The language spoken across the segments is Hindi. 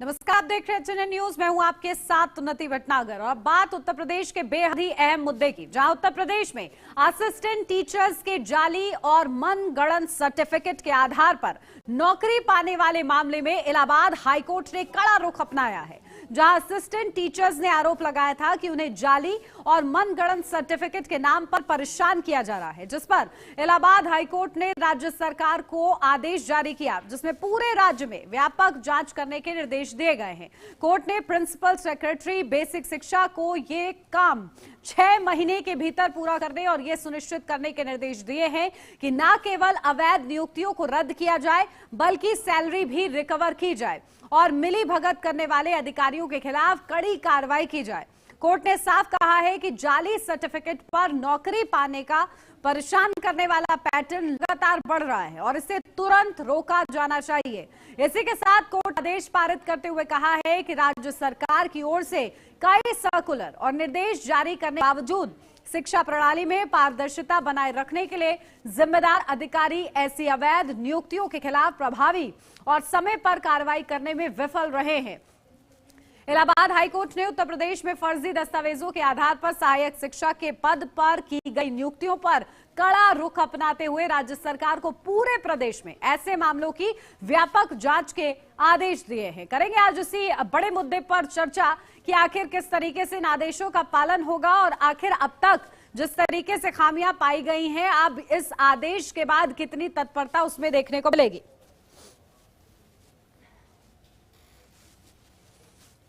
नमस्कार, आप देख रहे हैं चैनल न्यूज। मैं हूं आपके साथ उन्नति भटनागर और बात उत्तर प्रदेश के बेहद ही अहम मुद्दे की, जहां उत्तर प्रदेश में असिस्टेंट टीचर्स के जाली और मनगढ़ंत सर्टिफिकेट के आधार पर नौकरी पाने वाले मामले में इलाहाबाद हाईकोर्ट ने कड़ा रुख अपनाया है। जहां असिस्टेंट टीचर्स ने आरोप लगाया था कि उन्हें जाली और मनगढ़ंत सर्टिफिकेट के नाम पर परेशान किया जा रहा है, जिस पर इलाहाबाद हाईकोर्ट ने राज्य सरकार को आदेश जारी किया, जिसमें पूरे राज्य में व्यापक जांच करने के निर्देश दिए गए हैं। कोर्ट ने प्रिंसिपल सेक्रेटरी बेसिक शिक्षा को ये काम 6 महीने के भीतर पूरा करने और यह सुनिश्चित करने के निर्देश दिए हैं कि न केवल अवैध नियुक्तियों को रद्द किया जाए बल्कि सैलरी भी रिकवर की जाए और मिली भगत करने वाले अधिकारियों के खिलाफ कड़ी कार्रवाई की जाए। कोर्ट ने साफ कहा है कि जाली सर्टिफिकेट पर नौकरी पाने का परेशान करने वाला पैटर्न लगातार बढ़ रहा है और इसे तुरंत रोका जाना चाहिए। इसी के साथ कोर्ट आदेश पारित करते हुए कहा है कि राज्य सरकार की ओर से कई सर्कुलर और निर्देश जारी करने के बावजूद शिक्षा प्रणाली में पारदर्शिता बनाए रखने के लिए जिम्मेदार अधिकारी ऐसी अवैध नियुक्तियों के खिलाफ प्रभावी और समय पर कार्रवाई करने में विफल रहे हैं। इलाहाबाद हाईकोर्ट ने उत्तर प्रदेश में फर्जी दस्तावेजों के आधार पर सहायक शिक्षक के पद पर की गई नियुक्तियों पर कड़ा रुख अपनाते हुए राज्य सरकार को पूरे प्रदेश में ऐसे मामलों की व्यापक जांच के आदेश दिए हैं। करेंगे आज उसी बड़े मुद्दे पर चर्चा कि आखिर किस तरीके से इन आदेशों का पालन होगा और आखिर अब तक जिस तरीके से खामियां पाई गई हैं, अब इस आदेश के बाद कितनी तत्परता उसमें देखने को मिलेगी।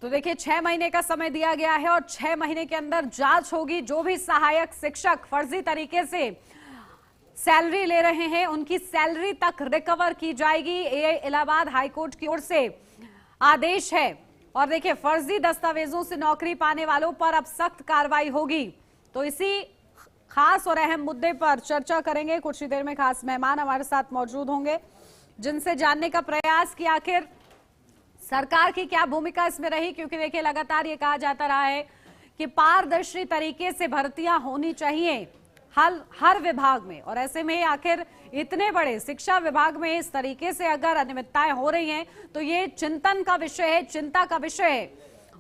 तो देखिए, 6 महीने का समय दिया गया है और 6 महीने के अंदर जांच होगी। जो भी सहायक शिक्षक फर्जी तरीके से सैलरी ले रहे हैं उनकी सैलरी तक रिकवर की जाएगी। ये इलाहाबाद हाईकोर्ट की ओर से आदेश है। और देखिए, फर्जी दस्तावेजों से नौकरी पाने वालों पर अब सख्त कार्रवाई होगी। तो इसी खास और अहम मुद्दे पर चर्चा करेंगे। कुछ ही देर में खास मेहमान हमारे साथ मौजूद होंगे, जिनसे जानने का प्रयास कि आखिर सरकार की क्या भूमिका इसमें रही, क्योंकि देखिए लगातार ये कहा जाता रहा है कि पारदर्शी तरीके से भर्तियां होनी चाहिए हर विभाग में, और ऐसे में आखिर इतने बड़े शिक्षा विभाग में इस तरीके से अगर अनियमितताएं हो रही हैं तो ये चिंतन का विषय है, चिंता का विषय है।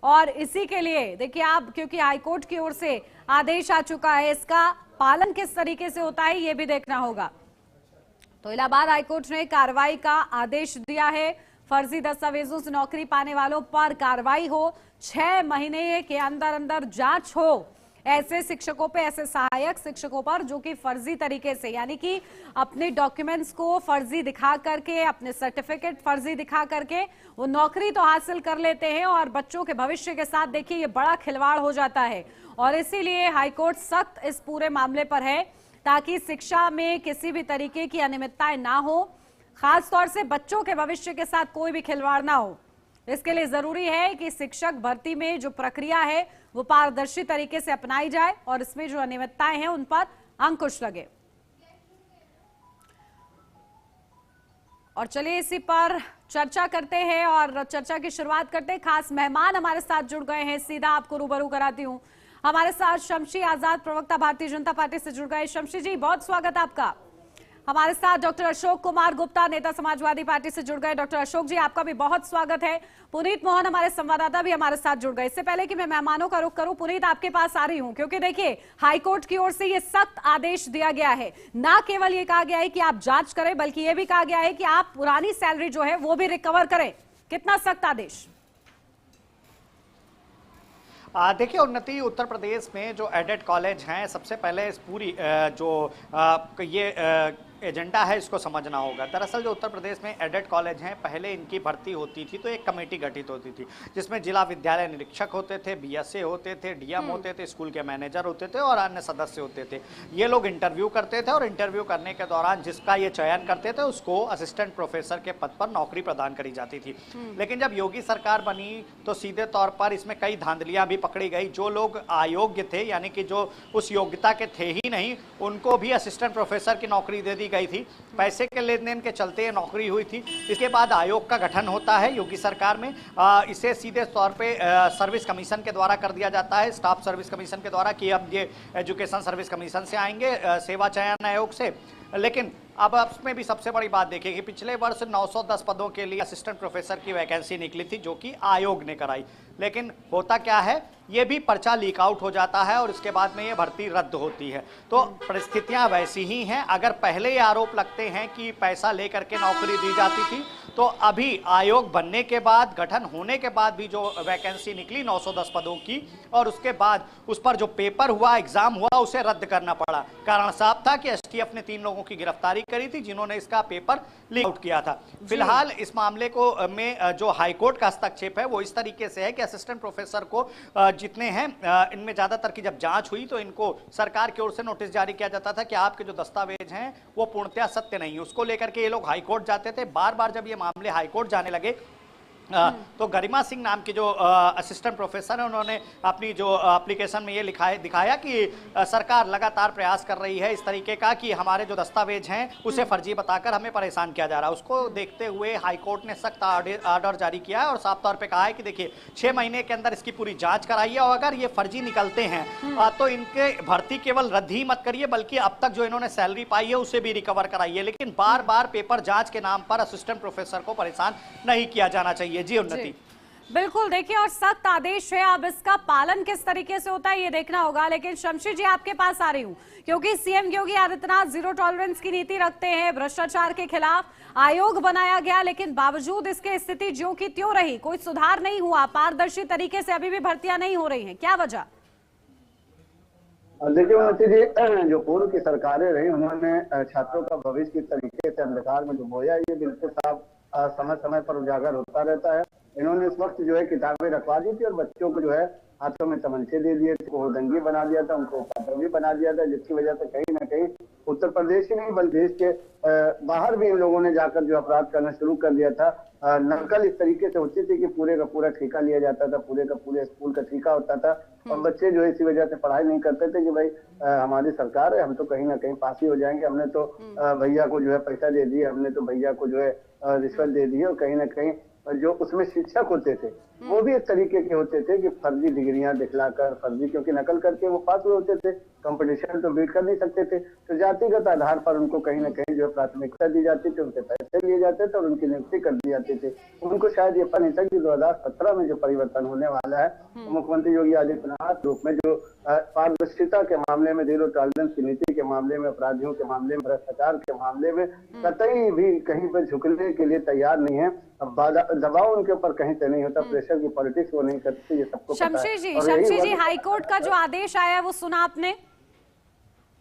और इसी के लिए देखिए आप, क्योंकि हाईकोर्ट की ओर से आदेश आ चुका है, इसका पालन किस तरीके से होता है ये भी देखना होगा। तो इलाहाबाद हाईकोर्ट ने कार्रवाई का आदेश दिया है। फर्जी दस्तावेजों से नौकरी पाने वालों पर कार्रवाई हो, 6 महीने के अंदर अंदर जांच हो ऐसे शिक्षकों पे, ऐसे सहायक शिक्षकों पर जो कि फर्जी तरीके से, यानी कि अपने डॉक्यूमेंट्स को फर्जी दिखा करके, अपने सर्टिफिकेट फर्जी दिखा करके वो नौकरी तो हासिल कर लेते हैं और बच्चों के भविष्य के साथ देखिए ये बड़ा खिलवाड़ हो जाता है। और इसीलिए हाईकोर्ट सख्त इस पूरे मामले पर है ताकि शिक्षा में किसी भी तरीके की अनियमितताएं ना हो, खास तौर से बच्चों के भविष्य के साथ कोई भी खिलवाड़ ना हो। इसके लिए जरूरी है कि शिक्षक भर्ती में जो प्रक्रिया है वो पारदर्शी तरीके से अपनाई जाए और इसमें जो अनियमितताएं हैं उन पर अंकुश लगे। और चलिए इसी पर चर्चा करते हैं और चर्चा की शुरुआत करते हैं। खास मेहमान हमारे साथ जुड़ गए हैं, सीधा आपको रूबरू कराती हूं। हमारे साथ शमशी आजाद, प्रवक्ता भारतीय जनता पार्टी से जुड़ गए। शमशी जी, बहुत स्वागत आपका। हमारे साथ डॉक्टर अशोक कुमार गुप्ता, नेता समाजवादी पार्टी से जुड़ गए। डॉक्टर अशोक जी, आपका भी बहुत स्वागत है। पुनीत मोहन, हमारे संवाददाता भी हमारे साथ जुड़ गए। इससे पहले कि मैं मेहमानों का रुख करूं, पुनीत आपके पास आ रही हूं, क्योंकि देखिए हाईकोर्ट की ओर से ये सख्त आदेश दिया गया है। ना केवल ये कहा गया है कि आप जांच करें, बल्कि ये भी कहा गया है कि आप पुरानी सैलरी जो है वो भी रिकवर करें। कितना सख्त आदेश? देखिए उन्नति, उत्तर प्रदेश में जो एडेड कॉलेज हैं, सबसे पहले इस पूरी एजेंडा है इसको समझना होगा। दरअसल जो उत्तर प्रदेश में एडेड कॉलेज हैं, पहले इनकी भर्ती होती थी तो एक कमेटी गठित होती थी जिसमें जिला विद्यालय निरीक्षक होते थे, बीएसए होते थे, डीएम होते थे, स्कूल के मैनेजर होते थे और अन्य सदस्य होते थे। ये लोग इंटरव्यू करते थे और इंटरव्यू करने के दौरान जिसका ये चयन करते थे उसको असिस्टेंट प्रोफेसर के पद पर नौकरी प्रदान करी जाती थी। लेकिन जब योगी सरकार बनी तो सीधे तौर पर इसमें कई धांधलियां भी पकड़ी गई। जो लोग अयोग्य थे, यानी कि जो उस योग्यता के थे ही नहीं, उनको भी असिस्टेंट प्रोफेसर की नौकरी दे दी गई थी। पैसे के लेन देन के चलते ये नौकरी हुई थी। इसके बाद आयोग का गठन होता है योगी सरकार में। इसे सीधे तौर पे सर्विस कमीशन के द्वारा कर दिया जाता है, स्टाफ सर्विस कमीशन के द्वारा, कि अब ये एजुकेशन सर्विस कमीशन से आएंगे, सेवा चयन आयोग से। लेकिन अब इसमें भी सबसे बड़ी बात देखिए कि पिछले वर्ष 910 पदों के लिए असिस्टेंट प्रोफेसर की वैकेंसी निकली थी, जो कि आयोग ने कराई। लेकिन होता क्या है, ये भी पर्चा लीक आउट हो जाता है और इसके बाद में ये भर्ती रद्द होती है। तो परिस्थितियां वैसी ही हैं। अगर पहले ये आरोप लगते हैं कि पैसा लेकर के नौकरी दी जाती थी, तो अभी आयोग बनने के बाद, गठन होने के बाद भी जो वैकेंसी निकली 910 पदों की, और उसके बाद उस पर जो पेपर हुआ, एग्जाम हुआ, उसे रद्द करना पड़ा। कारण साफ था कि एसटीएफ ने 3 लोगों की गिरफ्तारी करी थी जिन्होंने इसका पेपर लीक आउट किया था। फिलहाल इस मामले को में जो हाईकोर्ट का हस्तक्षेप है वो इस तरीके से है कि असिस्टेंट प्रोफेसर को जितने हैं इनमें ज्यादातर की जब जांच हुई तो इनको सरकार की ओर से नोटिस जारी किया जाता था कि आपके जो दस्तावेज हैं वो पूर्णतया सत्य नहीं है। उसको लेकर के ये लोग हाईकोर्ट जाते थे। बार बार जब ये मामले हाईकोर्ट जाने लगे तो गरिमा सिंह नाम की जो असिस्टेंट प्रोफेसर है, उन्होंने अपनी जो एप्लीकेशन में ये दिखाया कि सरकार लगातार प्रयास कर रही है इस तरीके का कि हमारे जो दस्तावेज हैं उसे फर्जी बताकर हमें परेशान किया जा रहा है। उसको देखते हुए हाईकोर्ट ने सख्त ऑर्डर जारी किया है और साफ तौर पे कहा है कि देखिए 6 महीने के अंदर इसकी पूरी जांच कराइए और अगर ये फर्जी निकलते हैं तो इनके भर्ती केवल रद्द ही मत करिए, बल्कि अब तक जो इन्होंने सैलरी पाई है उसे भी रिकवर कराइए। लेकिन बार बार पेपर जांच के नाम पर असिस्टेंट प्रोफेसर को परेशान नहीं किया जाना चाहिए। जी उन्नति। बिल्कुल, देखिए, और सख्त आदेश है, अब इसका पालन किस तरीके से होता है ये देखना होगा। लेकिन शमशेर जी, आपके पास आ रही हूँ, क्योंकि CM Yogi Adityanath zero tolerance की नीति रखते हैं। भ्रष्टाचार के खिलाफ आयोग बनाया गया, लेकिन बावजूद इसके स्थिति ज्यों की त्यों रही, कोई सुधार नहीं हुआ। पारदर्शी तरीके से अभी भी भर्तियां नहीं हो रही हैं, क्या वजह? देखिए उन्नति जी, जो पूर्व की सरकारें रही उन्होंने छात्रों का भविष्य किस तरीके से अंधकार में डुबोया, ये बिल्कुल साफ समय समय पर उजागर होता रहता है। इन्होंने इस वक्त जो है किताबें रखवा दी थी और बच्चों को जो है हाथों में तमंचे दे दिए थे, हुड़दंगी बना दिया था, उनको उपद्रवी बना दिया था, जिसकी वजह से कहीं ना कहीं उत्तर प्रदेश ही नहीं बल्कि देश के बाहर भी इन लोगों ने जाकर जो अपराध करना शुरू कर दिया था। नकल इस तरीके से होती थी कि पूरे का पूरा ठेका लिया जाता था, पूरे का पूरे स्कूल का ठेका होता था और बच्चे जो है इसी वजह से पढ़ाई नहीं करते थे कि भाई हमारी सरकार है, हम तो कहीं ना कहीं पास ही हो जाएंगे, हमने तो भैया को जो है पैसा दे दिया, हमने तो भैया को जो है रिश्वत दे दी है। और कहीं ना कहीं जो उसमें शिक्षक होते थे वो भी इस तरीके के होते थे कि फर्जी डिग्रियां दिखलाकर, फर्जी, क्योंकि नकल करके वो पास हुए होते थे, कंपटीशन तो बीट कर नहीं सकते थे, तो जातिगत आधार पर उनको कहीं ना कहीं जो प्राथमिकता दी जाती थी, उनसे पैसे लिए जाते थे और उनकी नियुक्ति कर दी जाती थी। उनको शायद ये पता नहीं था कि 2017 में जो परिवर्तन होने वाला है, तो मुख्यमंत्री योगी आदित्यनाथ रूप में जो पारदर्शिता के मामले में, जीरो टॉलरेंस की नीति के मामले में, अपराधियों के मामले में, भ्रष्टाचार के मामले में कतई भी कहीं पर झुकने के लिए तैयार नहीं है। दबाव उनके ऊपर कहीं से नहीं होता, प्रेशर की पॉलिटिक्स वो नहीं करते, ये सबको पता है। शमशेर जी, हाईकोर्ट का जो आदेश आया है वो सुना आपने?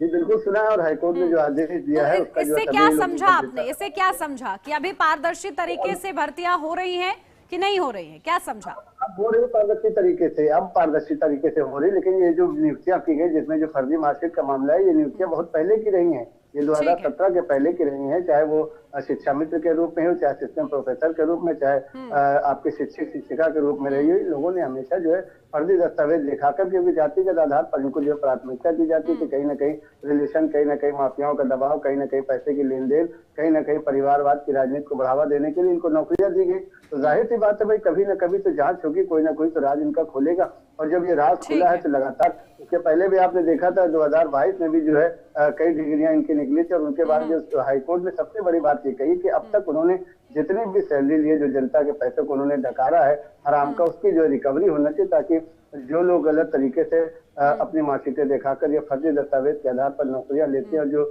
जी बिल्कुल सुना है, और हाईकोर्ट ने जो आदेश दिया है उसका इससे क्या समझा आपने? इससे क्या समझा कि अभी पारदर्शी तरीके से भर्तियां हो रही हैं कि नहीं हो रही हैं, क्या समझा? अब हो रही पारदर्शी तरीके से, अब पारदर्शी तरीके से हो रही, लेकिन ये जो नियुक्तियां की गई जिसमें जो फर्जी मार्कशीट का मामला है, ये नियुक्तियां बहुत पहले की रही हैं, ये 2017 के पहले की रही हैं, चाहे वो शिक्षा मित्र के रूप में हो, चाहे असिस्टेंट प्रोफेसर के रूप में, चाहे आपके शिक्षक शिक्षिका के रूप में रही हो। लोगों ने हमेशा जो है फर्जी दस्तावेज दिखाकर के भी जातिगत आधार पर इनको जो प्राथमिकता दी जाती थी, कहीं ना कहीं रिलेशन, कहीं ना कहीं माफियाओं का दबाव, कहीं ना कहीं पैसे की लेन देन, कहीं ना कहीं परिवारवाद की राजनीति को बढ़ावा देने के लिए इनको नौकरियां दी गई। तो जाहिर सी बात है भाई, कभी ना कभी तो जांच होगी, कोई ना कोई तो राज इनका खोलेगा। और जब ये राज खुला है तो लगातार, उसके पहले भी आपने देखा था 2022 में भी जो है कई डिग्रियां इनकी निकली थी, और उनके बाद जो हाईकोर्ट ने सबसे बड़ी बात ये कही कि अब तक उन्होंने जितनी भी सैलरी ली है, जो जनता के पैसे को उन्होंने डकारा है हराम का, उसकी जो रिकवरी होना चाहिए, ताकि जो लोग गलत तरीके से अपनी मार्कशीटें दिखाकर या फर्जी दस्तावेज के आधार पर नौकरियां लेते हैं और जो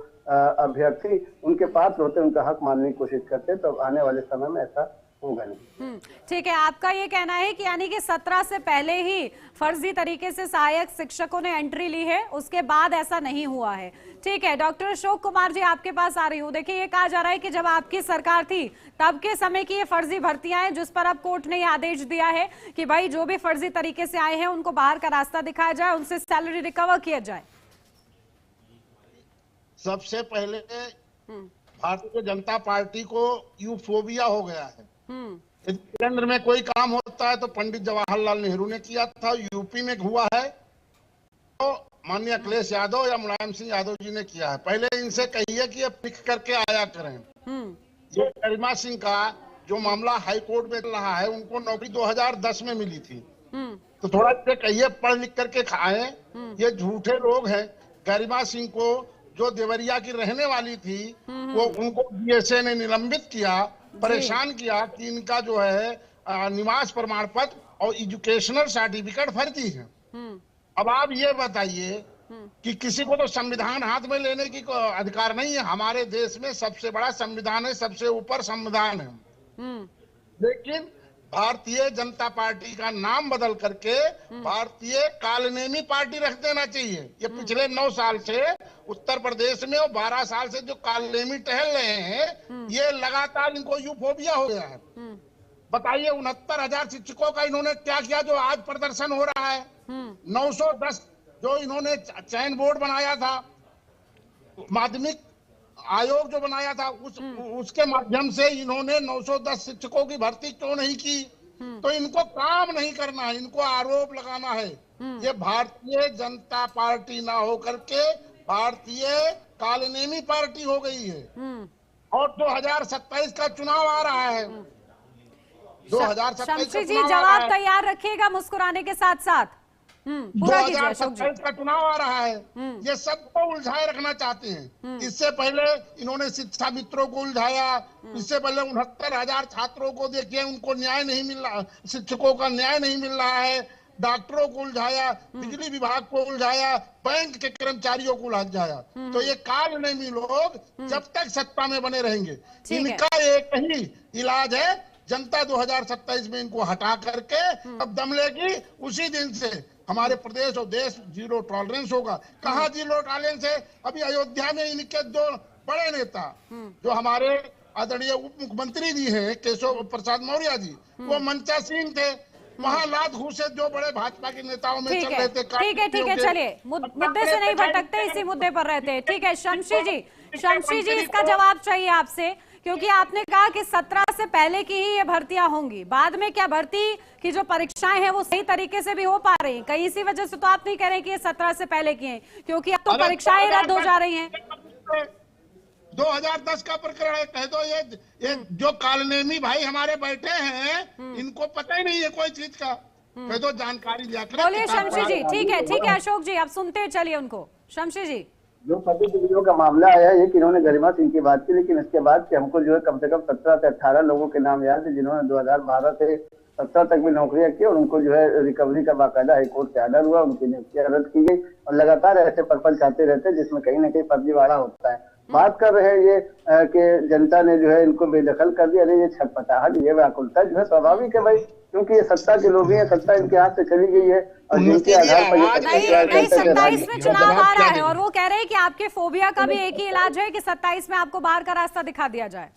अभ्यर्थी उनके पात्र होते हैं उनका हक मानने की कोशिश करते हैं, तो आने वाले समय में ऐसा होगा नहीं। ठीक है, आपका ये कहना है कि यानी कि 17 से पहले ही फर्जी तरीके से सहायक शिक्षकों ने एंट्री ली है, उसके बाद ऐसा नहीं हुआ है। ठीक है, डॉक्टर अशोक कुमार जी, आपके पास आ रही हूँ। देखिए, ये कहा जा रहा है कि जब आपकी सरकार थी तब के समय की ये फर्जी भर्तियां हैं, जिस पर अब कोर्ट ने ये आदेश दिया है कि भाई जो भी फर्जी तरीके से आए हैं उनको बाहर का रास्ता दिखाया जाए, उनसे सैलरी रिकवर किया जाए। सबसे पहले भारतीय जनता पार्टी को यूफोबिया हो गया है। केंद्र में कोई काम होता है तो पंडित जवाहरलाल नेहरू ने किया था, यूपी में हुआ है तो माननीय अखिलेश यादव या मुलायम सिंह यादव जी ने किया है। पहले इनसे कहिए कि ये पिक करके आया करें। ये गरिमा सिंह का जो मामला हाई कोर्ट में चल रहा है, उनको नौकरी 2010 में मिली थी, तो थोड़ा कहिए पढ़ लिख करके खाए। ये झूठे लोग हैं। गरिमा सिंह को जो देवरिया की रहने वाली थी वो उनको बीएसए ने निलंबित किया, परेशान किया कि इनका जो है निवास प्रमाण पत्र और एजुकेशनल सर्टिफिकेट फर्जी है। अब आप ये बताइए कि किसी को तो संविधान हाथ में लेने की अधिकार नहीं है। हमारे देश में सबसे बड़ा संविधान है, सबसे ऊपर संविधान है, लेकिन भारतीय जनता पार्टी का नाम बदल करके भारतीय कालनेमी पार्टी रख देना चाहिए। ये पिछले 9 साल से उत्तर प्रदेश में और 12 साल से जो कालनेमी टहल रहे हैं, ये लगातार इनको यूफोबिया हो गया है। बताइए 69,000 शिक्षकों का इन्होंने क्या किया जो आज प्रदर्शन हो रहा है। 910 जो इन्होंने चयन बोर्ड बनाया था, माध्यमिक आयोग जो बनाया था, उसके माध्यम से इन्होंने 910 शिक्षकों की भर्ती क्यों नहीं की? तो इनको काम नहीं करना है, इनको आरोप लगाना है। ये भारतीय जनता पार्टी ना हो करके भारतीय कालनेमी पार्टी हो गई है। और 2027 का चुनाव आ रहा है। 2027 शमशी जी जवाब तैयार रखिएगा मुस्कुराने के साथ साथ। पूरा कीजिए अशोक जी। 2027 का चुनाव आ रहा है, ये सबको उलझाए रखना चाहते हैं। इससे पहले इन्होंने शिक्षा मित्रों को उलझाया, इससे पहले 69,000 छात्रों को देखिए उनको न्याय नहीं मिल रहा, शिक्षकों का न्याय नहीं मिल रहा है, डॉक्टरों को उलझाया, बिजली विभाग को उलझाया, बैंक के कर्मचारियों को उलझाया। तो ये कालनेमी लोग जब तक सत्ता में बने रहेंगे, इनका एक ही इलाज है, जनता 2027 में इनको हटा करके अब दम लेगी। उसी दिन से हमारे प्रदेश और देश जीरो टॉलरेंस होगा। कहाँ जीरो टॉलरेंस है? अभी अयोध्या में इनके दो बड़े नेता जो हमारे आदरणीय उप मुख्यमंत्री जी हैं, केशव प्रसाद मौर्य जी, वो मंचा सिंह थे। वहाँ लात घूसे जो बड़े भाजपा के नेताओं में चल रहे थे। ठीक है चलिए मुद्दे से नहीं भटकते, इसी मुद्दे पर रहते हैं। ठीक है शमशी जी इसका जवाब चाहिए आपसे, क्योंकि आपने कहा कि 17 से पहले की ही ये भर्तियां होंगी। बाद में क्या भर्ती की जो परीक्षाएं हैं वो सही तरीके से भी हो पा रही हैं? कहीं इसी वजह से तो आप नहीं कह रहे कि ये 17 से पहले की हैं, क्योंकि अब तो परीक्षाएं रद्द हो जा रही हैं। 2010 का प्रकरण है, कह दो। ये जो कालनेमी भाई हमारे बैठे हैं, इनको पता ही नहीं है कोई चीज का, कह दो जानकारी लिया करें। बोलिए शमशी जी। ठीक है अशोक जी, आप सुनते चलिए उनको। शमशी जी, जो फर्जी डिग्रियों का मामला आया है कि इन्होंने गरिमा सिंह की बात की, लेकिन इसके बाद कि हमको जो है कम से कम 17 से 18 लोगों के नाम याद है जिन्होंने 2012 से 17 तक भी नौकरियां की और उनको जो है रिकवरी का बाकायदा हाईकोर्ट से आर्डर हुआ, उनकी नियुक्तियां रद्द की गई और लगातार ऐसे परपंच आते रहते हैं जिसमें कहीं ना कहीं फर्जीवाड़ा होता है। बात कर रहे हैं ये कि जनता ने जो है इनको बेदखल कर दिया। अरे ये छटपटाहट, ये व्याकुलता जो है स्वाभाविक है भाई, क्योंकि ये सत्ता के लोग हैं, सत्ता इनके हाथ से चली गई है और जिनके आधार पर नहीं 27 में चुनाव आ रहा है और वो कह रहे हैं कि आपके फोबिया का भी एक ही इलाज है कि 27 में आपको बाहर का रास्ता दिखा दिया जाए।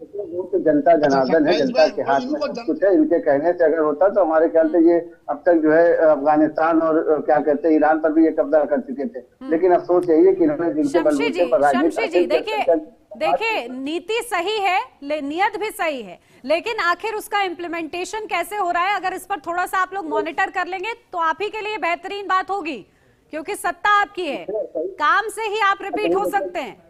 तो जनता जनार्दन है, जनता के हाथ में सब कुछ है। इनके कहने से अगर होता तो हमारे ख्याल से ये अब तक जो है अफगानिस्तान और क्या कहते हैं ईरान पर भी ये कब्जा कर चुके थे। लेकिन अफसोस यही है कि इन्होंने जिनके बलबूते पर शमशी जी देखिए नीति सही है, नियत भी सही है, लेकिन आखिर उसका इम्प्लीमेंटेशन कैसे हो रहा है, अगर इस पर थोड़ा सा आप लोग मॉनिटर कर लेंगे तो आप ही के लिए बेहतरीन बात होगी, क्योंकि सत्ता आपकी है, काम से ही आप रिपीट हो सकते हैं।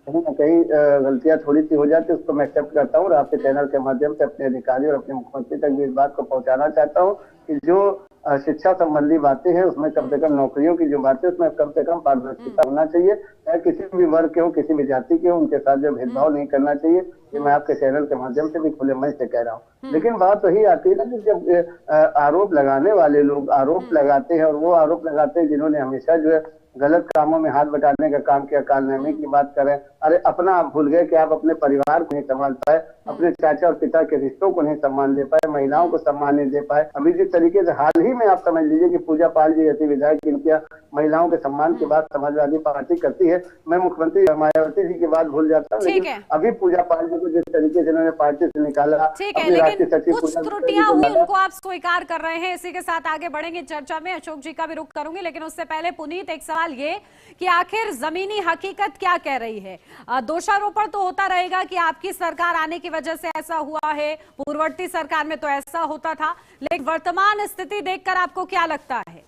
कहीं ना कहीं गलतियां थोड़ी सी हो जाती है, उसको मैं एक्सेप्ट करता हूँ और आपके चैनल के माध्यम से अपने अधिकारी और अपने मुख्यमंत्री तक भी इस बात को पहुंचाना चाहता हूँ कि जो शिक्षा संबंधी बातें हैं उसमें कम से कम नौकरियों की जो बातें उसमें कम से कम पारदर्शिता होना चाहिए। चाहे किसी भी वर्ग के हो, किसी भी जाति के हो, उनके साथ जो भेदभाव नहीं करना चाहिए। ये मैं आपके चैनल के माध्यम से भी खुले मन से कह रहा हूँ। लेकिन बात वही आती है ना कि जब आरोप लगाने वाले लोग आरोप लगाते हैं और वो आरोप लगाते हैं जिन्होंने हमेशा जो है गलत कामों में हाथ बटाने का काम किया, कालनेमी की बात करें। अरे अपना आप भूल गए कि आप अपने परिवार को नहीं संभाल पाए, अपने चाचा और पिता के रिश्तों को नहीं सम्मान दे पाए, महिलाओं को सम्मान नहीं दे पाए। अभी जिस तरीके से हाल ही में आप समझ लीजिए कि पूजा पाल जी जैसी विधायक इनकी महिलाओं के सम्मान की बात समाजवादी पार्टी करती है। मैं मुख्यमंत्री मायावती जी की बात भूल जाता हूँ, लेकिन अभी पूजा पाल जी को जिस तरीके से इन्होंने पार्टी से निकाला, कुछ त्रुटियां हुई उनको आप स्वीकार कर रहे हैं। इसी के साथ आगे बढ़ेंगे चर्चा में, अशोक जी का भी रुख करूंगी, लेकिन उससे पहले पुनीत एक सवाल ये कि आखिर जमीनी हकीकत क्या कह रही है? दोषारोपण तो होता रहेगा कि आपकी सरकार आने की वजह से ऐसा हुआ है, पूर्ववर्ती सरकार में तो ऐसा होता था, लेकिन वर्तमान स्थिति देखकर आपको क्या लगता है?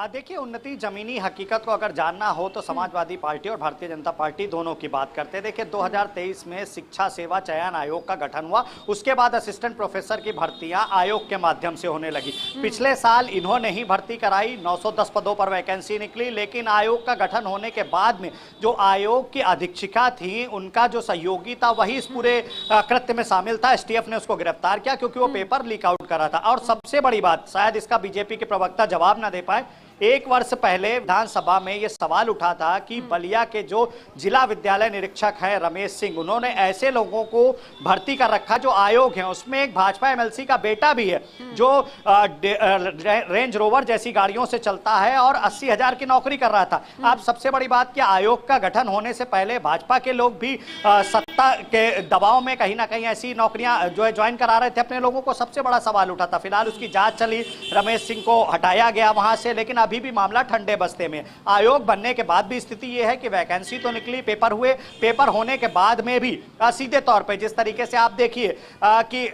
देखिए, उन्नति जमीनी हकीकत को अगर जानना हो तो समाजवादी पार्टी और भारतीय जनता पार्टी दोनों की बात करते हैं। देखिए, 2023 में शिक्षा सेवा चयन आयोग का गठन हुआ, उसके बाद असिस्टेंट प्रोफेसर की भर्तियां आयोग के माध्यम से होने लगी। पिछले साल इन्होंने ही भर्ती कराई, 910 पदों पर वैकेंसी निकली, लेकिन आयोग का गठन होने के बाद में जो आयोग की अधीक्षिका थी, उनका जो सहयोगी था वही इस पूरे कृत्य में शामिल था। एसटीएफ ने उसको गिरफ्तार किया क्योंकि वो पेपर लीक आउट कर रहा था। और सबसे बड़ी बात, शायद इसका बीजेपी के प्रवक्ता जवाब ना दे पाए, 1 वर्ष पहले विधानसभा में यह सवाल उठा था कि बलिया के जो जिला विद्यालय निरीक्षक हैं रमेश सिंह, उन्होंने ऐसे लोगों को भर्ती कर रखा जो आयोग हैं, उसमें एक भाजपा एमएलसी का बेटा भी है जो रेंज रोवर जैसी गाड़ियों से चलता है और 80,000 की नौकरी कर रहा था। अब सबसे बड़ी बात कि आयोग का गठन होने से पहले भाजपा के लोग भी सत्ता के दबाव में कहीं ना कहीं ऐसी नौकरियां जो है ज्वाइन करा रहे थे अपने लोगों को। सबसे बड़ा सवाल उठा था। फिलहाल उसकी जांच चली, रमेश सिंह को हटाया गया वहां से, लेकिन अभी भी मामला ठंडे बस्ते में। आयोग बनने के बाद भी स्थिति यह है कि वैकेंसी तो निकली, पेपर हुए, पेपर होने के बाद में भी सीधे तौर पे जिस तरीके से आप देखिए कि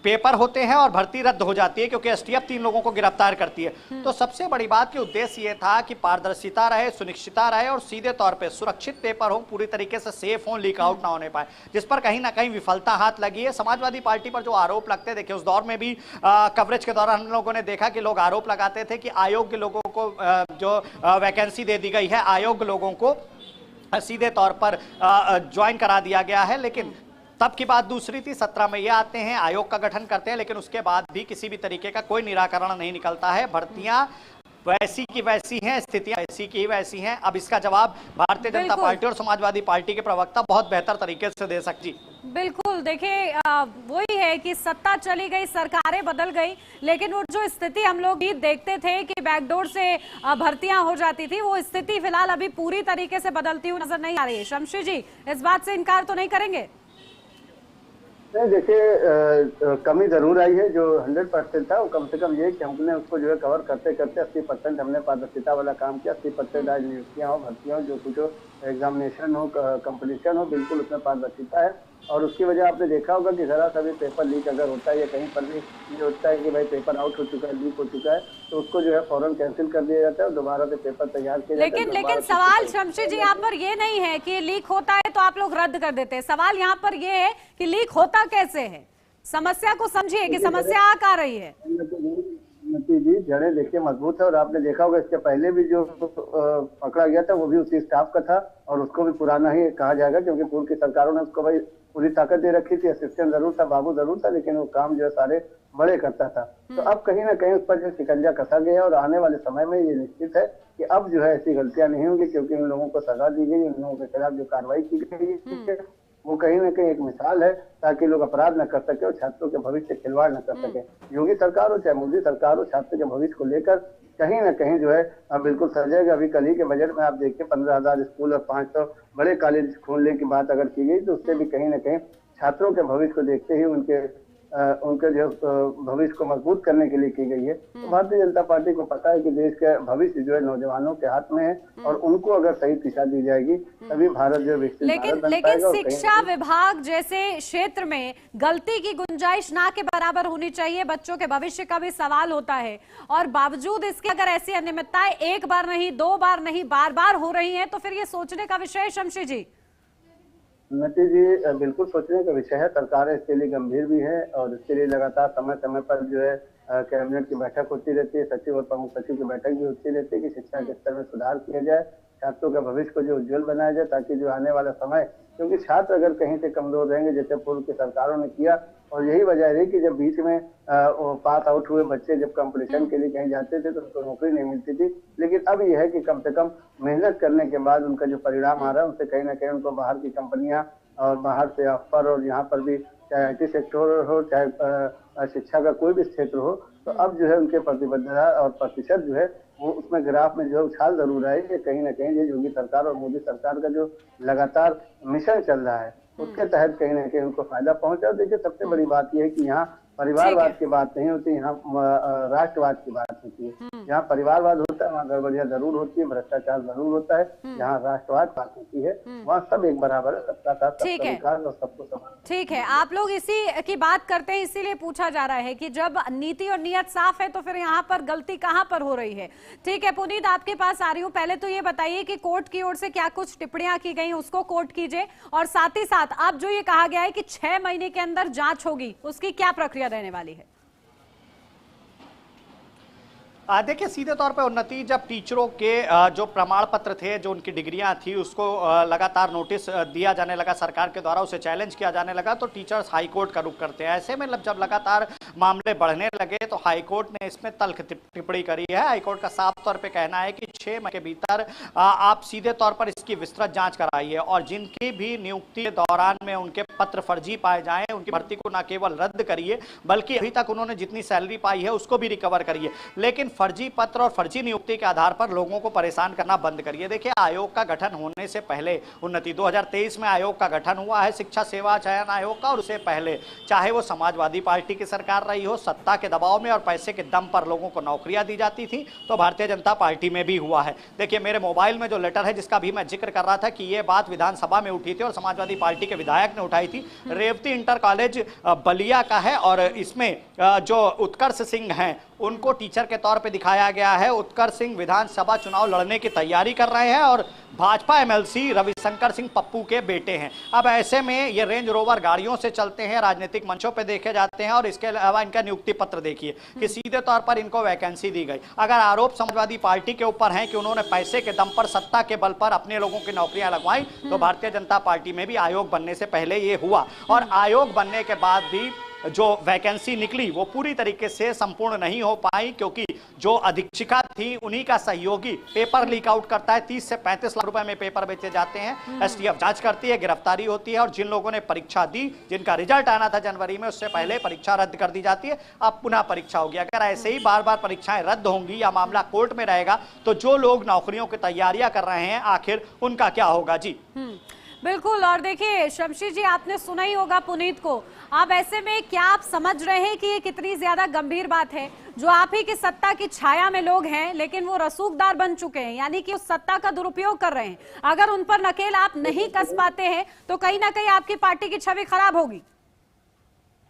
पेपर होते हैं और भर्ती रद्द हो जाती है क्योंकि एसटीएफ 3 लोगों को गिरफ्तार करती है। तो सबसे बड़ी बात की उद्देश्य यह था कि पारदर्शिता रहे, सुनिश्चितता रहे और सीधे तौर पर सुरक्षित पेपर हो, पूरी तरीके से सेफ हो, लीक आउट ना होने पाए, जिस पर कहीं ना कहीं विफलता हाथ लगी है। समाजवादी पार्टी पर जो आरोप लगते, देखिए उस दौर में भी कवरेज के दौरान हम लोगों ने देखा कि लोग आरोप लगाते थे कि आयोग के लोगों को जो वैकेंसी दे दी गई है, आयोग लोगों को सीधे तौर पर ज्वाइन करा दिया गया है। लेकिन तब की बात दूसरी थी। 17 में ये आते हैं, आयोग का गठन करते हैं, लेकिन उसके बाद भी किसी भी तरीके का कोई निराकरण नहीं निकलता है। भर्तियां वैसी की वैसी हैं, स्थितियां वैसी की वैसी हैं। अब इसका जवाब भारतीय जनता पार्टी और समाजवादी पार्टी के प्रवक्ता बहुत बेहतर तरीके से दे सकती। बिल्कुल, देखिए वही है कि सत्ता चली गई, सरकारें बदल गई, लेकिन वो जो स्थिति हम लोग भी देखते थे कि बैकडोर से भर्तियां हो जाती थी, वो स्थिति फिलहाल अभी पूरी तरीके से बदलती हुई नजर नहीं आ रही है। शमशी जी इस बात से इनकार तो नहीं करेंगे? नहीं, देखिए कमी जरूर आई है। जो 100% था वो कम से कम ये कि हमने उसको जो है कवर करते करते 80% हमने पारदर्शिता वाला काम किया। 80% आज नियुक्तियां हो, भर्तियां हो, जो कुछ एग्जामिनेशन हो, कंपटीशन हो, बिल्कुल उसमें पारदर्शिता है। और उसकी वजह आपने देखा होगा कि जरा सा भी पेपर लीक अगर होता है या कहीं पर भी ये होता है कि भाई पेपर आउट हो चुका है, लीक हो चुका है, तो उसको जो है फौरन कैंसिल कर दिया जाता है और दोबारा से पेपर तैयार किया जाता है। लेकिन सवाल शमशी जी यहाँ पर ये नहीं है कि लीक होता है तो आप लोग रद्द कर देते हैं। सवाल यहाँ पर ये है कि लीक होता कैसे है। समस्या को समझिए कि समस्या आ कहाँ रही है। जी, जड़ें देखिए मजबूत है। और आपने देखा होगा इसके पहले भी जो पकड़ा गया था वो भी उसी स्टाफ का था और उसको भी पुराना ही कहा जाएगा, क्योंकि पूर्व की सरकारों ने उसको भाई पूरी ताकत दे रखी थी। असिस्टेंट जरूर था, बाबू जरूर था, लेकिन वो काम जो है सारे बड़े करता था। तो अब कहीं ना कहीं उस पर जो शिकंजा कसा गया और आने वाले समय में ये निश्चित है कि अब जो है ऐसी गलतियां नहीं होंगी, क्योंकि उन लोगों को सजा दी गई, उन लोगों के खिलाफ जो कार्रवाई की गई वो कहीं ना कहीं एक मिसाल है, ताकि लोग अपराध न कर सके और छात्रों के भविष्य से खिलवाड़ न कर सके। योगी सरकार हो चाहे मोदी सरकार हो, छात्र के भविष्य को लेकर कहीं ना कहीं जो है बिल्कुल सजेगा। अभी कल ही के बजट में आप देखिए 15,000 स्कूल और 500 बड़े कॉलेज खोलने की बात अगर की गई, तो उससे भी कहीं ना कहीं छात्रों के भविष्य को देखते ही उनके जो भविष्य को मजबूत करने के लिए की गई है। तो भारतीय जनता पार्टी को पता है कि देश का भविष्य जो है नौजवानों के हाथ में है और उनको अगर सही दिशा दी जाएगी तभी भारत जो विकसित भारत बन पाएगा। लेकिन शिक्षा विभाग जैसे क्षेत्र में गलती की गुंजाइश ना के बराबर होनी चाहिए। बच्चों के भविष्य का भी सवाल होता है और बावजूद इसके अगर ऐसी अनियमितताएं एक बार नहीं, 2 बार नहीं, बार बार हो रही है, तो फिर ये सोचने का विषय है। शमशी जी उन्नति जी, बिल्कुल सोचने का विषय है। सरकारें इसके लिए गंभीर भी है और इसके लिए लगातार समय समय पर जो है कैबिनेट की बैठक होती रहती है, सचिव और प्रमुख सचिव की बैठक भी होती रहती है कि शिक्षा के स्तर में सुधार किया जाए, छात्रों के भविष्य को जो उज्जवल बनाया जाए, ताकि जो आने वाला समय, क्योंकि छात्र अगर कहीं से कमजोर रहेंगे जैसे पूर्व की सरकारों ने किया, और यही वजह रही कि जब बीच में पास आउट हुए बच्चे जब कंपटीशन के लिए कहीं जाते थे तो उनको नौकरी नहीं मिलती थी। लेकिन अब यह है कि कम से कम मेहनत करने के बाद उनका जो परिणाम आ रहा है उनसे कहीं ना कहीं उनको बाहर की कंपनियां और बाहर से ऑफर, और यहाँ पर भी चाहे IT सेक्टर हो चाहे शिक्षा का कोई भी क्षेत्र हो, तो अब जो है उनके प्रतिबद्धता और प्रतिशत जो है वो उसमें ग्राफ में जो है उछाल जरूर है। ये कहीं ना कहीं ये योगी सरकार और मोदी सरकार का जो लगातार मिशन चल रहा है उसके तहत कहीं ना कहीं उनको फायदा पहुंचा। और देखिए सबसे बड़ी बात यह है कि यहाँ परिवारवाद की बात नहीं होती, यहाँ राष्ट्रवाद की बात होती है। जहाँ परिवारवाद होता है वहाँ गड़बड़ियाँ जरूर होती है, भ्रष्टाचार जरूर होता है। जहाँ राष्ट्रवाद बात होती है वहाँ सब एक बराबर है, सबका साथ, सबका विकास और सबको समान। ठीक है, आप लोग इसी की बात करते हैं, इसीलिए पूछा जा रहा है कि जब नीति और नियत साफ है तो फिर यहाँ पर गलती कहाँ पर हो रही है। ठीक है पुनीत, आपके पास आ रही हूँ। पहले तो ये बताइए कि कोर्ट की ओर से क्या कुछ टिप्पणियां की गई उसको कोर्ट कीजिए, और साथ ही साथ अब जो ये कहा गया है कि 6 महीने के अंदर जांच होगी, उसकी क्या प्रक्रिया रहने वाली है? देखिए सीधे तौर पे उन्नति, जब टीचरों के जो प्रमाण पत्र थे, जो उनकी डिग्रियां थी, उसको लगातार नोटिस दिया जाने लगा सरकार के द्वारा, उसे चैलेंज किया जाने लगा, तो टीचर्स हाई कोर्ट का रुख करते हैं। ऐसे में जब लगातार मामले बढ़ने लगे तो हाई कोर्ट ने इसमें तल्ख टिप्पणी करी है। हाई कोर्ट का साफ तौर पे कहना है कि 6 महीने के भीतर आप सीधे तौर पर इसकी विस्तृत जांच कराइए, और जिनकी भी नियुक्ति के दौरान में उनके पत्र फर्जी पाए जाएं, उनकी भर्ती को न केवल रद्द करिए बल्कि अभी तक उन्होंने जितनी सैलरी पाई है उसको भी रिकवर करिए, लेकिन फर्जी पत्र और फर्जी नियुक्ति के आधार पर लोगों को परेशान करना बंद करिए। देखिए आयोग का गठन होने से पहले उन्नति 2023 में आयोग का गठन हुआ है, शिक्षा सेवा चयन आयोग का, और उससे पहले चाहे वो समाजवादी पार्टी की सरकार रही हो, सत्ता के दबाव में और पैसे के दम पर लोगों को नौकरियां दी जाती थी, तो भारतीय जनता पार्टी में भी हुआ है। देखिए मेरे मोबाइल में जो लेटर है जिसका भी मैं जिक्र कर रहा था कि ये बात विधानसभा में उठी थी और समाजवादी पार्टी के विधायक ने उठाई थी। रेवती इंटर कॉलेज बलिया का है, और इसमें जो उत्कर्ष सिंह हैं उनको टीचर के तौर पे दिखाया गया है। उत्कर्ष सिंह विधानसभा चुनाव लड़ने की तैयारी कर रहे हैं और भाजपा एमएलसी रविशंकर सिंह पप्पू के बेटे हैं। अब ऐसे में ये रेंज रोवर गाड़ियों से चलते हैं, राजनीतिक मंचों पे देखे जाते हैं, और इसके अलावा इनका नियुक्ति पत्र देखिए कि सीधे तौर पर इनको वैकेंसी दी गई। अगर आरोप समाजवादी पार्टी के ऊपर है कि उन्होंने पैसे के दम पर, सत्ता के बल पर अपने लोगों की नौकरियां लगवाई, तो भारतीय जनता पार्टी में भी आयोग बनने से पहले ये हुआ, और आयोग बनने के बाद भी जो वैकेंसी निकली वो पूरी तरीके से संपूर्ण नहीं हो पाई, क्योंकि जो अधीक्षिका थी उन्हीं का सहयोगी पेपर लीक आउट करता है। 30 से 35 लाख रुपए में पेपर बेचे जाते हैं। एसटीएफ जांच करती है, गिरफ्तारी होती है, और जिन लोगों ने परीक्षा दी, जिनका रिजल्ट आना था जनवरी में, उससे पहले परीक्षा रद्द कर दी जाती है। अब पुनः परीक्षा होगी। अगर ऐसे ही बार बार परीक्षाएं रद्द होंगी या मामला कोर्ट में रहेगा तो जो लोग नौकरियों की तैयारियां कर रहे हैं आखिर उनका क्या होगा। जी बिल्कुल, और देखिए शमशीर जी, आपने सुना ही होगा पुनीत को। अब ऐसे में क्या आप समझ रहे हैं कि ये कितनी ज्यादा गंभीर बात है? जो आप ही की सत्ता की छाया में लोग हैं लेकिन वो रसूखदार बन चुके हैं, यानी कि उस सत्ता का दुरुपयोग कर रहे हैं। अगर उन पर नकेल आप नहीं कस पाते हैं तो कहीं ना कहीं आपकी पार्टी की छवि खराब होगी।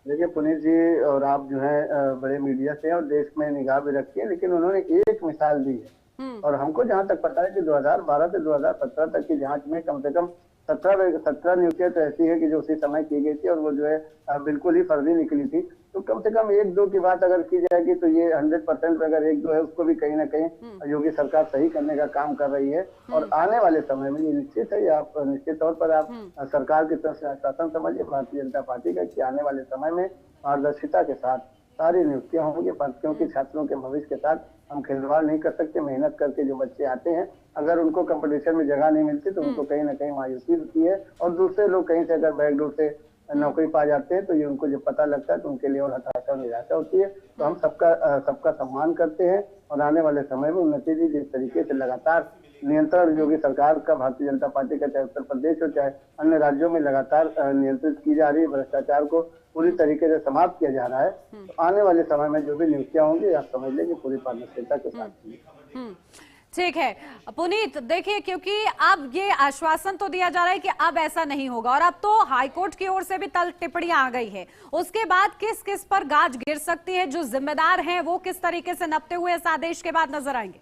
देखिए पुनीत जी, और आप जो है बड़े मीडिया से और देश में निगाह भी रखती है, लेकिन उन्होंने एक मिसाल दी है, और हमको जहाँ तक पता है कि 2012 से 2017 तक की जांच में कम से कम 17 नियुक्तियां तो ऐसी है कि जो उसी समय की गई थी, और वो जो है बिल्कुल ही फर्जी निकली थी। तो कम से कम 1-2 की बात अगर की जाएगी तो ये 100% अगर 1-2 है उसको भी कहीं ना कहीं योगी सरकार सही करने का काम कर रही है। और आने वाले समय में ये निश्चित है, आप निश्चित तौर पर आप सरकार की तरफ से आश्वासन समझिए भारतीय जनता पार्टी का कि आने वाले समय में पारदर्शिता के साथ सारी नियुक्तियां होंगी, क्योंकि छात्रों के भविष्य के साथ हम खिलवाड़ नहीं कर सकते। मेहनत करके जो बच्चे आते हैं, अगर उनको कंपटीशन में जगह नहीं मिलती तो उनको कहीं ना कहीं मायूसी होती है, और दूसरे लोग कहीं से अगर बैकडोर से नौकरी पा जाते हैं तो ये उनको जब पता लगता है तो उनके लिए और हताशा और निराशा होती है। तो हम सबका सम्मान करते हैं, और आने वाले समय में उन्नति जी जिस तरीके से लगातार नियंत्रण योगी सरकार का, भारतीय जनता पार्टी का, चाहे उत्तर प्रदेश हो चाहे अन्य राज्यों में लगातार नियंत्रित की जा रही है, भ्रष्टाचार को पूरी तरीके से समाप्त किया जा रहा है, तो आने वाले समय में जो भी नियुक्तियां होंगी आप समझ लेंगे पूरी पारदर्शिता के साथ। ठीक है पुनीत, देखिए क्योंकि अब ये आश्वासन तो दिया जा रहा है कि अब ऐसा नहीं होगा, और अब तो हाईकोर्ट की ओर से भी तल्ख टिप्पणियां आ गई है। उसके बाद किस किस पर गाज गिर सकती है? जो जिम्मेदार हैं वो किस तरीके से नपते हुए इस आदेश के बाद नजर आएंगे?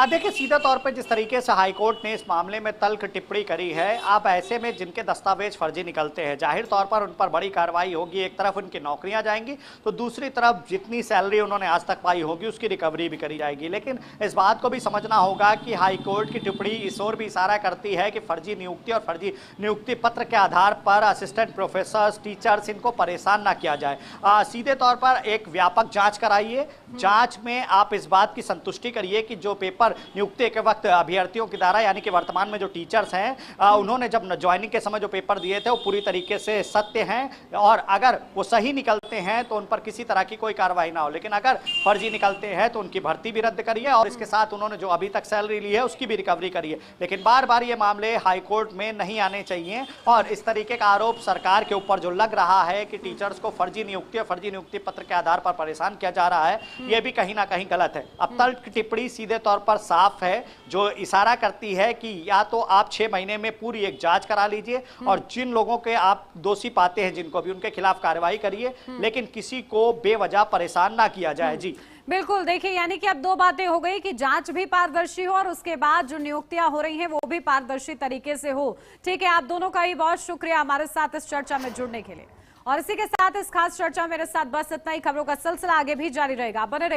देखिए सीधा तौर पर जिस तरीके से हाईकोर्ट ने इस मामले में तल्ख टिप्पणी करी है, आप ऐसे में जिनके दस्तावेज फर्जी निकलते हैं जाहिर तौर पर उन पर बड़ी कार्रवाई होगी। एक तरफ उनकी नौकरियां जाएंगी तो दूसरी तरफ जितनी सैलरी उन्होंने आज तक पाई होगी उसकी रिकवरी भी करी जाएगी। लेकिन इस बात को भी समझना होगा कि हाईकोर्ट की टिप्पणी इस ओर भी इशारा करती है कि फर्जी नियुक्ति और फर्जी नियुक्ति पत्र के आधार पर असिस्टेंट प्रोफेसर्स, टीचर्स, इनको परेशान ना किया जाए। सीधे तौर पर एक व्यापक जाँच कराइए। जाँच में आप इस बात की संतुष्टि करिए कि जो पेपर पर नियुक्ति के वक्त अभ्यर्थियों के द्वारा, यानी कि वर्तमान में जो टीचर्स हैं उन्होंने जब ज्वाइनिंग के समय जो पेपर दिए थे वो पूरी तरीके से सत्य हैं और अगर वो सही निकलते हैं तो उन पर किसी तरह की कोई कार्रवाई ना हो, लेकिन अगर फर्जी निकलते हैं तो उनकी भर्ती भी रद्द करिए और इसके साथ उन्होंने जो अभी तक सैलरी ली है उसकी भी रिकवरी करिए। लेकिन बार बार ये मामले हाईकोर्ट में नहीं आने चाहिए और इस तरीके का आरोप सरकार के ऊपर जो लग रहा है कि टीचर्स को फर्जी नियुक्ति पत्र के आधार पर परेशान किया जा रहा है, ये भी कहीं ना कहीं गलत है। अब तक टिप्पणी सीधे तौर पर साफ है, जो इशारा करती है कि या तो आप 6 महीने में पूरी एक जांच करा लीजिए और जिन लोगों के आप दोषी पाते हैं जिनको भी, उनके खिलाफ कार्रवाई करिए, लेकिन किसी को बेवजह परेशान ना किया जाए। जी बिल्कुल, देखिए यानी कि अब दो बातें हो गई कि जांच भी पारदर्शी हो और उसके बाद जो नियुक्तियां हो रही हैं वो भी पारदर्शी तरीके से हो। ठीक है, आप दोनों का ही बहुत शुक्रिया हमारे साथ इस चर्चा में जुड़ने के लिए। और इसी के साथ इस खास चर्चा मेरे साथ बस इतना ही। खबरों का सिलसिला आगे भी जारी रहेगा, बने रहिए।